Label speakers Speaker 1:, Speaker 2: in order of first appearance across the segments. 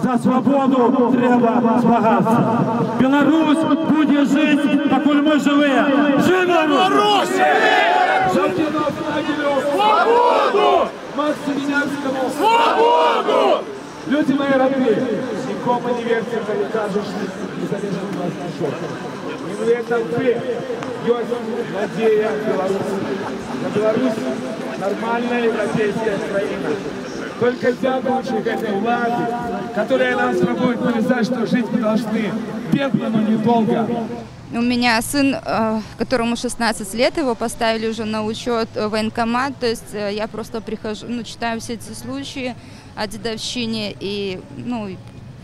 Speaker 1: За свободу треба змагатися. Білорусь буде жити, покуль ми живі. Живи Білорусь!
Speaker 2: Жартинов Нагилев! Свободу! Максу Винянскому! Свободу! Люди мои родные, никому не верьте, когда кажешь, не залежит вас на шок. И в этом вы, есть надея Беларуси. На Беларусь нормальная европейская страна. Только дякуючи этой власти, которая нам будет навязать, что жить мы должны бедно, но недолго.
Speaker 3: У меня сын, которому 16 лет, его поставили уже на учет в военкомат, то есть я просто прихожу, читаю все эти случаи о дедовщине, и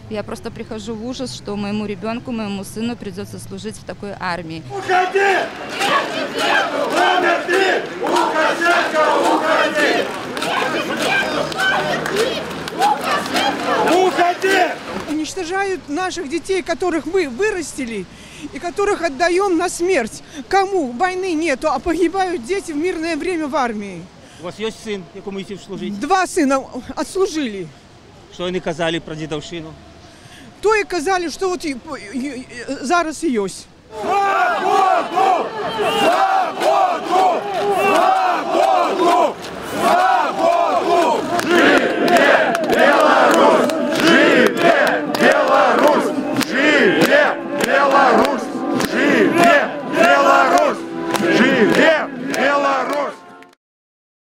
Speaker 3: я просто прихожу в ужас, что моему ребенку, моему сыну придется служить в такой армии.
Speaker 4: Уходи! Уходи! Уходи! Уходи!
Speaker 5: Уничтожают наших детей, которых мы вырастили и которых отдаем на смерть. Кому? Войны нету, а погибают дети в мирное время в армии.
Speaker 6: У вас є син, якому йти служити?
Speaker 5: 2 сына отслужили.
Speaker 6: Що вони казали про дідовщину?
Speaker 5: То и казали, что вот зараз и есть.
Speaker 4: Свободу!